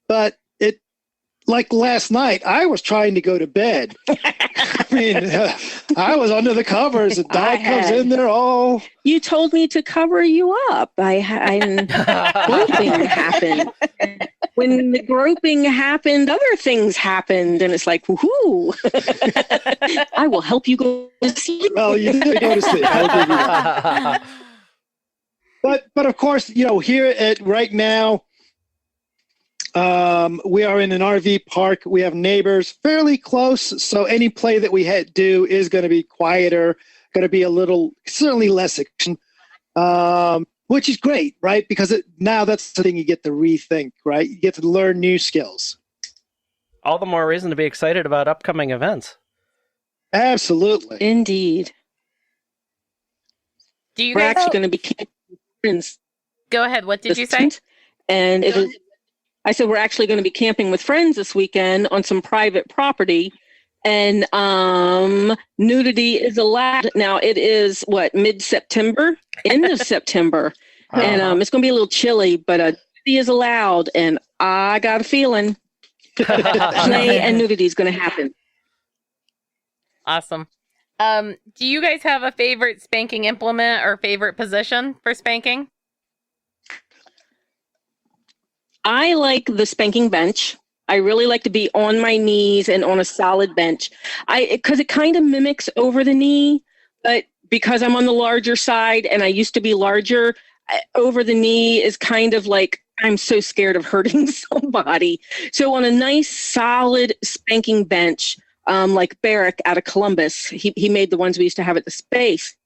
but it, like last night, I was trying to go to bed. I mean, I was under the covers. The dog comes in there all. You told me to cover you up. Groping happened. When the groping happened, other things happened, and it's like, woohoo! I will help you go to sleep. Well, you did go to sleep. I'll give you that. But of course, here at right now, we are in an RV park. We have neighbors fairly close, so any play that we do is going to be quieter, going to be certainly less action, which is great, right? Because now that's the thing you get to rethink, right? You get to learn new skills. All the more reason to be excited about upcoming events. Absolutely. Indeed. Do you We're guys actually going to be friends? go ahead? What did you say? And I said we're actually going to be camping with friends this weekend on some private property, and nudity is allowed. Now it is mid-September, end of September, and it's going to be a little chilly, but nudity is allowed, and I got a feeling play and nudity is going to happen. Awesome. Do you guys have a favorite spanking implement or favorite position for spanking? I like the spanking bench. I really like to be on my knees and on a solid bench. Because it kind of mimics over the knee, but because I'm on the larger side and I used to be larger, over the knee is kind of like I'm so scared of hurting somebody. So on a nice solid spanking bench, like Barrick out of Columbus, he made the ones we used to have at the space.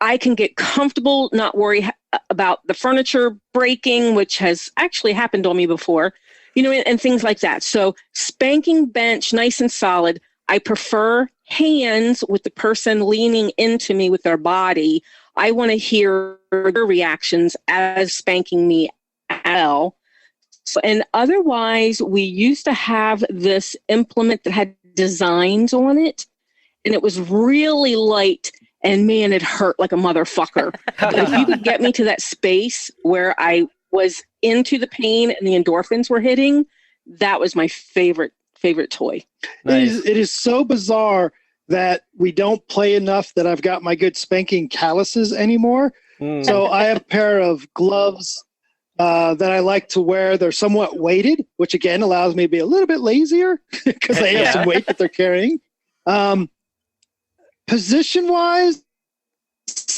I can get comfortable, not worry about the furniture breaking, which has actually happened on me before, and things like that. So spanking bench, nice and solid. I prefer hands with the person leaning into me with their body. I want to hear their reactions as spanking me well. So, and otherwise, we used to have this implement that had designs on it, and it was really light. And man, it hurt like a motherfucker. But if you could get me to that space where I was into the pain and the endorphins were hitting, that was my favorite toy. Nice. It is so bizarre that we don't play enough that I've got my good spanking calluses anymore. So I have a pair of gloves that I like to wear. They're somewhat weighted, which again allows me to be a little bit lazier because they have some weight that they're carrying. Position-wise,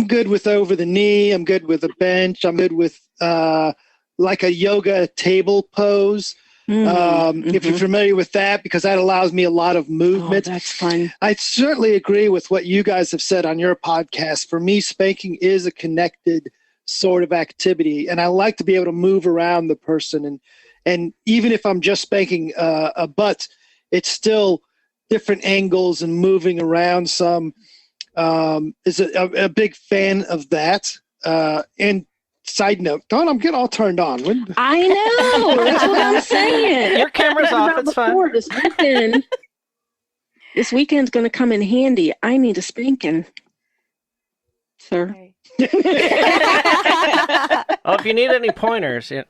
I'm good with over the knee. I'm good with a bench. I'm good with like a yoga table pose. If you're familiar with that, because that allows me a lot of movement. Oh, that's fun. I certainly agree with what you guys have said on your podcast. For me, spanking is a connected sort of activity, and I like to be able to move around the person. And even if I'm just spanking a butt, it's still different angles and moving around some. Is a big fan of that. And side note, Don, I'm getting all turned on. I know. That's what I'm saying. Your camera's off. It's fine. This weekend's going to come in handy. I need a spanking, sir. Oh, if you need any pointers. Yeah.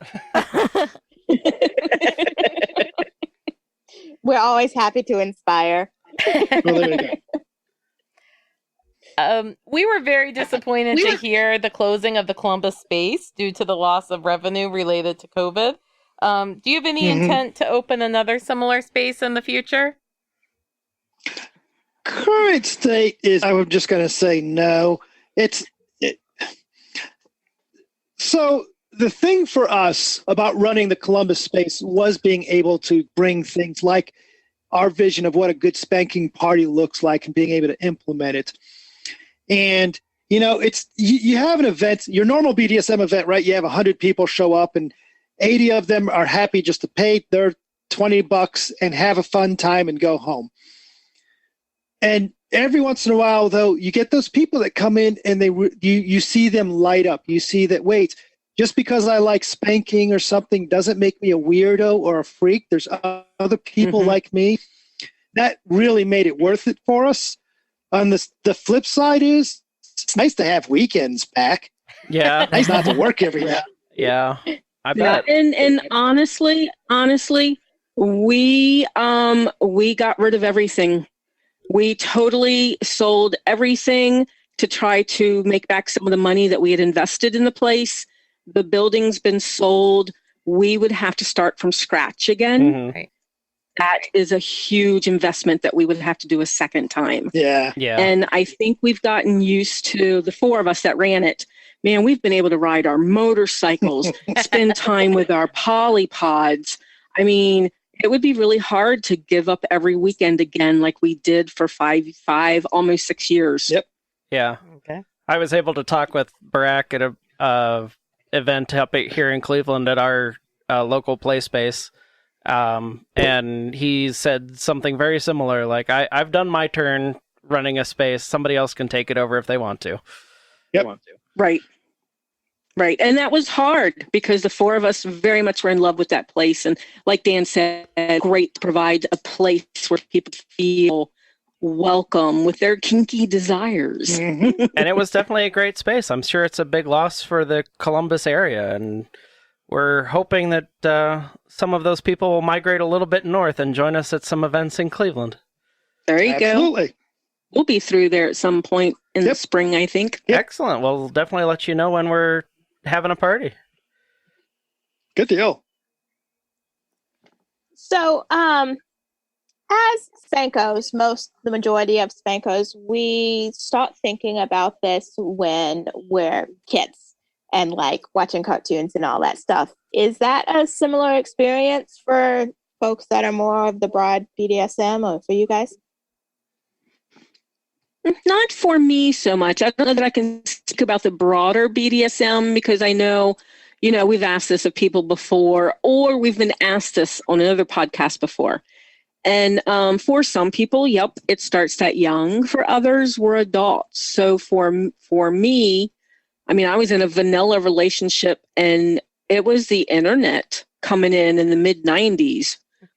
We're always happy to inspire. Well, there you go. We were very disappointed to hear the closing of the Columbus space due to the loss of revenue related to COVID. Do you have any intent to open another similar space in the future? Current state is, I'm just going to say no. So the thing for us about running the Columbus space was being able to bring things like our vision of what a good spanking party looks like and being able to implement it. And, it's you have an event, your normal BDSM event, right? You have 100 people show up and 80 of them are happy just to pay their $20 and have a fun time and go home. And every once in a while, though, you get those people that come in and you see them light up. You see that, wait, just because I like spanking or something doesn't make me a weirdo or a freak. There's other people like me. That really made it worth it for us. On the flip side is it's nice to have weekends back. Yeah. Nice not to work every day. Yeah. I bet. And honestly, we got rid of everything. We totally sold everything to try to make back some of the money that we had invested in the place. The building's been sold. We would have to start from scratch again. Mhm. Right. That is a huge investment that we would have to do a second time. Yeah. Yeah. And I think we've gotten used to, the four of us that ran it, man, we've been able to ride our motorcycles, spend time with our polypods. I mean, it would be really hard to give up every weekend again like we did for five, almost 6 years. Yep. Yeah. Okay. I was able to talk with Barack at a event up here in Cleveland at our local play space. And he said something very similar. Like, I've done my turn running a space. Somebody else can take it over if they want to. Yep. Right. And that was hard because the four of us very much were in love with that place. And like Dan said, great to provide a place where people feel welcome with their kinky desires. And it was definitely a great space. I'm sure it's a big loss for the Columbus area. And we're hoping that some of those people will migrate a little bit north and join us at some events in Cleveland. There you go. Absolutely. We'll be through there at some point in the spring, I think. Yep. Excellent. We'll definitely let you know when we're having a party. Good deal. So, as Spankos, the majority of Spankos, we start thinking about this when we're kids and like watching cartoons and all that stuff. Is that a similar experience for folks that are more of the broad BDSM or for you guys? Not for me so much. I don't know that I can speak about the broader BDSM because I know, we've asked this of people before, or we've been asked this on another podcast before. And for some people, yep, it starts that young. For others, we're adults. So for me, I mean, I was in a vanilla relationship and it was the internet coming in the mid 90s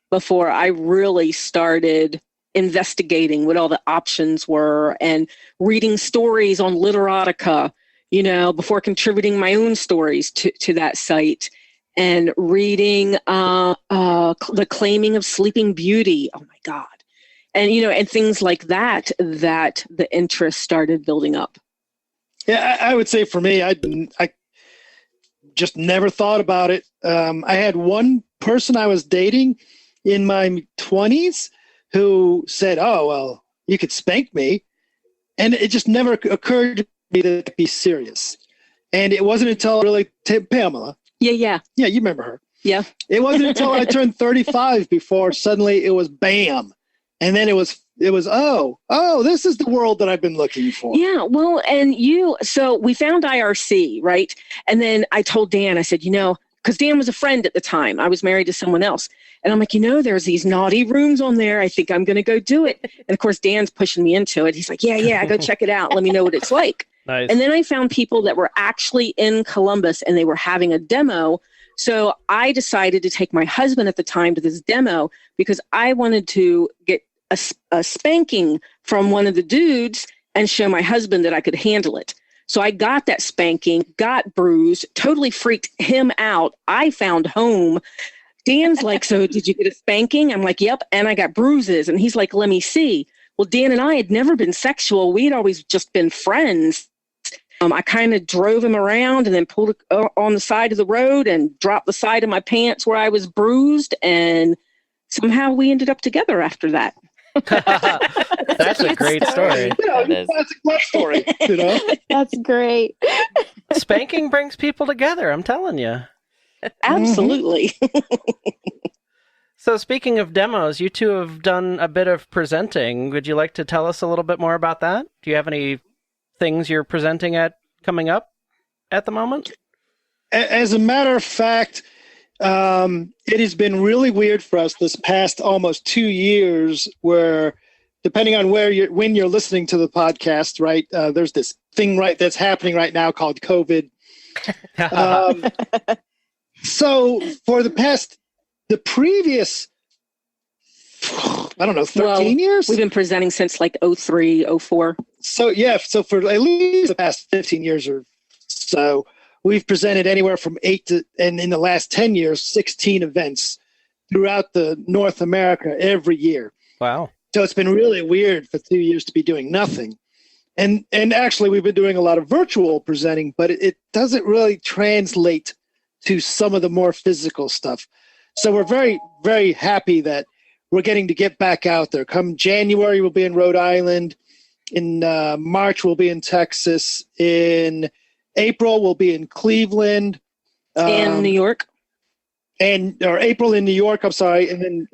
before I really started investigating what all the options were and reading stories on Literotica, before contributing my own stories to that site and reading The Claiming of Sleeping Beauty. Oh my God. And, and things like that the interest started building up. Yeah, I would say for me, I just never thought about it. I had one person I was dating in my 20s who said, "Oh, well, you could spank me." And it just never occurred to me that it could be serious. And it wasn't until really Pamela. Yeah. Yeah, you remember her. Yeah. It wasn't until I turned 35 before suddenly it was bam. And then it was, oh, this is the world that I've been looking for. Yeah, well, so we found IRC, right? And then I told Dan, I said, because Dan was a friend at the time. I was married to someone else. And I'm like, there's these naughty rooms on there. I think I'm going to go do it. And of course, Dan's pushing me into it. He's like, yeah, go check it out. Let me know what it's like. Nice. And then I found people that were actually in Columbus and they were having a demo. So I decided to take my husband at the time to this demo because I wanted to get a spanking from one of the dudes and show my husband that I could handle it. So I got that spanking, got bruised, totally freaked him out. I found home. Dan's like, "So did you get a spanking?" I'm like, "Yep." And I got bruises. And he's like, "Let me see." Well, Dan and I had never been sexual. We had always just been friends. I kind of drove him around and then pulled on the side of the road and dropped the side of my pants where I was bruised. And somehow we ended up together after that. That's a great story. That's a great story. That's great. Spanking brings people together, I'm telling you. Absolutely. So speaking of demos, you two have done a bit of presenting. Would you like to tell us a little bit more about that? Do you have any things you're presenting at coming up at the moment? As a matter of fact, it has been really weird for us this past almost 2 years where, depending on when you're listening to the podcast, right, there's this thing that's happening right now called COVID. So for the previous, I don't know, 13 years? We've been presenting since like 03, 04. So for at least the past 15 years or so, we've presented anywhere from 8 to, and in the last 10 years, 16 events throughout the North America every year. Wow. So it's been really weird for 2 years to be doing nothing. And actually, we've been doing a lot of virtual presenting, but it doesn't really translate to some of the more physical stuff. So we're very, very happy that we're getting to get back out there. Come January, we'll be in Rhode Island. In March, we'll be in Texas. In April, we'll be in Cleveland. And New York. Or April in New York, I'm sorry. And then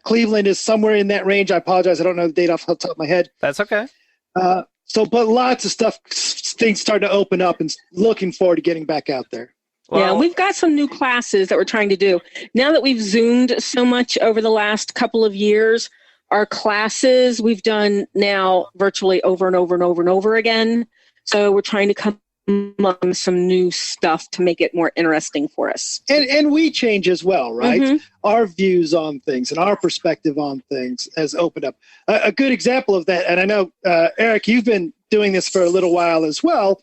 Cleveland is somewhere in that range. I apologize. I don't know the date off the top of my head. That's okay. But lots of stuff, things starting to open up, and looking forward to getting back out there. Well, we've got some new classes that we're trying to do. Now that we've Zoomed so much over the last couple of years, our classes we've done now virtually over and over and over and over again. So we're trying to come up with some new stuff to make it more interesting for us. And we change as well, right? Mm-hmm. Our views on things and our perspective on things has opened up. A good example of that, and I know, Eric, you've been doing this for a little while as well.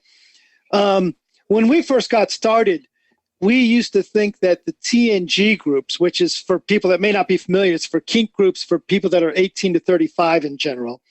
When we first got started, we used to think that the TNG groups, which is for people that may not be familiar, it's for kink groups for people that are 18 to 35 in general.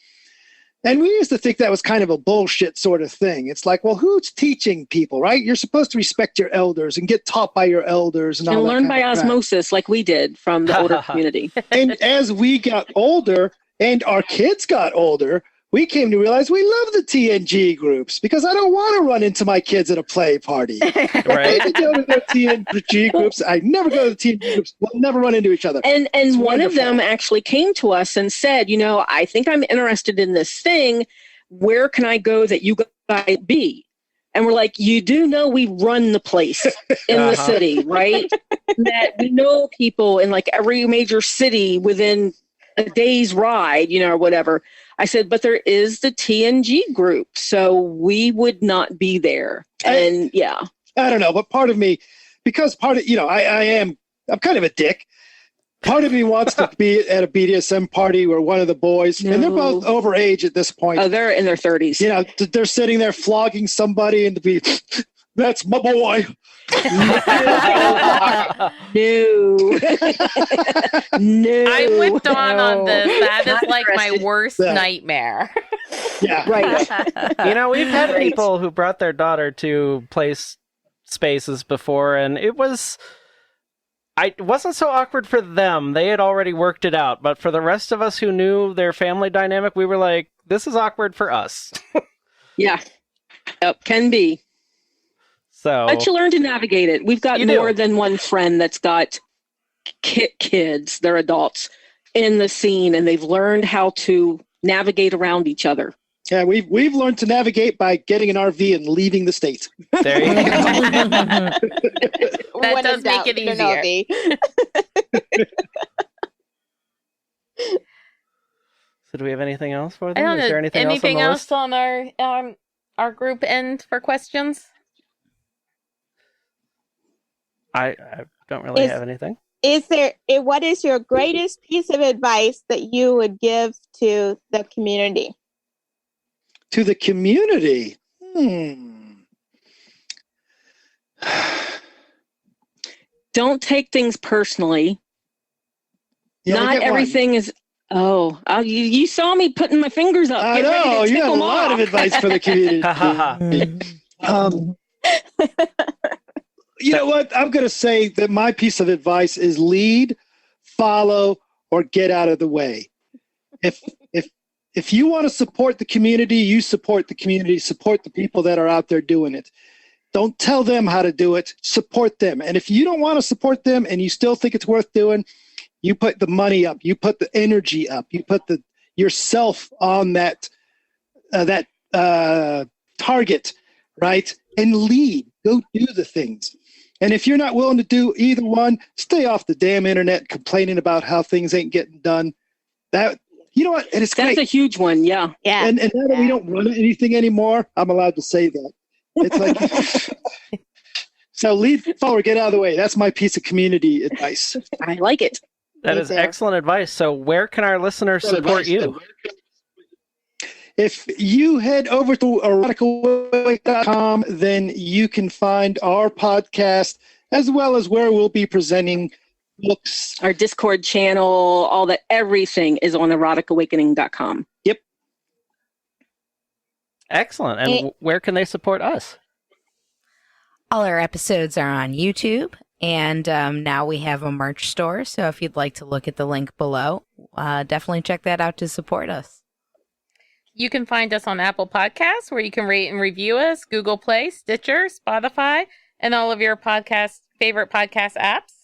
And we used to think that was kind of a bullshit sort of thing. It's like, well, who's teaching people, right? You're supposed to respect your elders and get taught by your elders and all that learn kind by of crap. Osmosis like we did from the older community. And as we got older and our kids got older, we came to realize we love the TNG groups because I don't want to run into my kids at a play party. Right. I go to the TNG groups. I never go to the TNG groups. We'll never run into each other. And It's one wonderful. of them actually came to us and said, I think I'm interested in this thing. Where can I go that you guys be? And we're like, you do know we run the place in the city, right? That we know people in like every major city within a day's ride, or whatever. I said, but there is the TNG group, so we would not be there. And I don't know, but part of me, because part of, I'm kind of a dick. Part of me wants to be at a BDSM party where one of the boys, and they're both over age at this point. Oh, they're in their 30s. They're sitting there flogging somebody and to be, that's my boy. No. I'm with Dawn on this. That is like my worst nightmare. Yeah. Right. We've had people who brought their daughter to place spaces before, and it wasn't so awkward for them. They had already worked it out. But for the rest of us who knew their family dynamic, we were like, this is awkward for us. Yeah. Yep, can be. So, but you learn to navigate it. We've got more than one friend that's got kids, they're adults, in the scene, and they've learned how to navigate around each other. Yeah, we've learned to navigate by getting an RV and leaving the state. There you go. That does make it easier. So do we have anything else for I them? don't know. Is there anything else on on our group end for questions? I don't really have anything. What is your greatest piece of advice that you would give to the community? To the community? Don't take things personally. Yeah, not everything is. You saw me putting my fingers up. I know you have a lot of advice for the community. You know what? I'm going to say that my piece of advice is lead, follow, or get out of the way. If you want to support the community, you support the community, support the people that are out there doing it. Don't tell them how to do it. Support them. And if you don't want to support them and you still think it's worth doing, you put the money up. You put the energy up. You put yourself on that target, right? And lead. Go do the things. And if you're not willing to do either one, stay off the damn internet complaining about how things ain't getting done. You know what? And it's That's great. a huge one. Yeah. Yeah. And now that we don't run anything anymore, I'm allowed to say that. It's like, so lead forward, get out of the way. That's my piece of community advice. I like it. That Me is too. excellent advice. So where can our listeners support you? If you head over to eroticawakening.com, then you can find our podcast as well as where we'll be presenting books. Our Discord channel, all that, everything is on eroticawakening.com. Yep. Excellent. And where can they support us? All our episodes are on YouTube, and now we have a merch store. So if you'd like to look at the link below, definitely check that out to support us. You can find us on Apple Podcasts, where you can rate and review us, Google Play, Stitcher, Spotify, and all of your favorite podcast apps.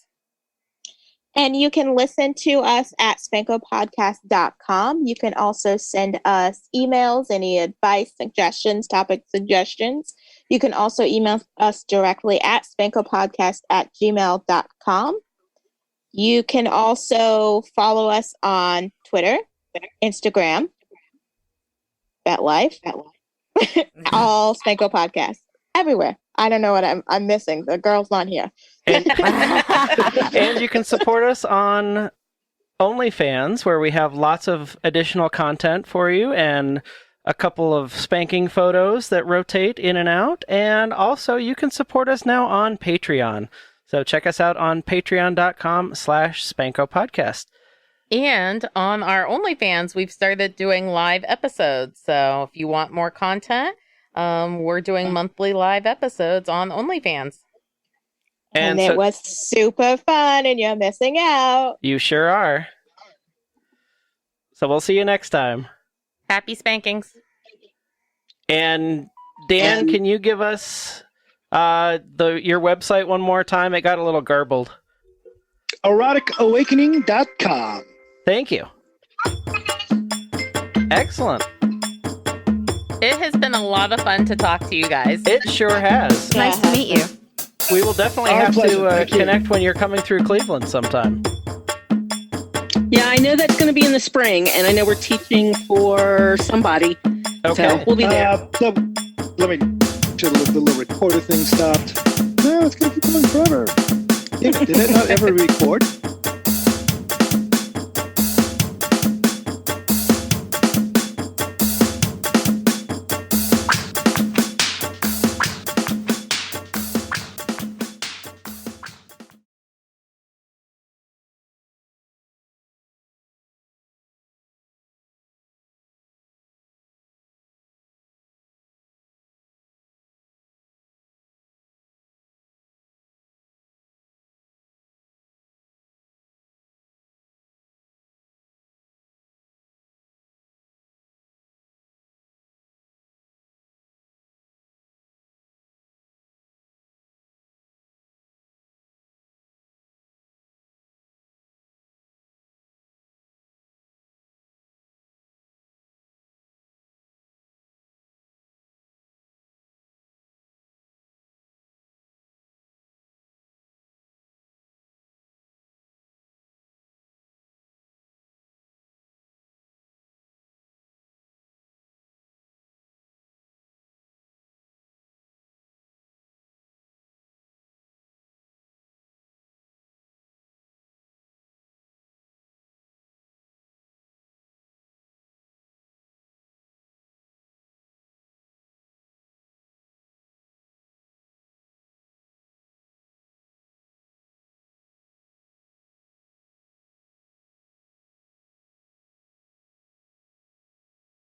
And you can listen to us at spankopodcast.com. You can also send us emails, any advice, suggestions, topic suggestions. You can also email us directly at spankopodcast@gmail.com. You can also follow us on Twitter, Instagram, BetLife, all Spanko Podcasts, everywhere. I don't know what I'm missing. The girl's not here. And you can support us on OnlyFans, where we have lots of additional content for you and a couple of spanking photos that rotate in and out. And also you can support us now on Patreon. So check us out on patreon.com/SpankoPodcast. And on our OnlyFans, we've started doing live episodes. So if you want more content, we're doing monthly live episodes on OnlyFans. And it was super fun, and you're missing out. You sure are. So we'll see you next time. Happy spankings. And Dan, can you give us your website one more time? It got a little garbled. EroticAwakening.com. Thank you. Excellent. It has been a lot of fun to talk to you guys. It sure has. Nice to meet you. We will definitely Our have pleasure. to Thank you. connect when you're coming through Cleveland sometime. Yeah, I know that's going to be in the spring, and I know we're teaching for somebody. Okay. So we'll be there. Let me sure the little recorder thing stopped. No, it's going to keep going forever. Did it not ever record?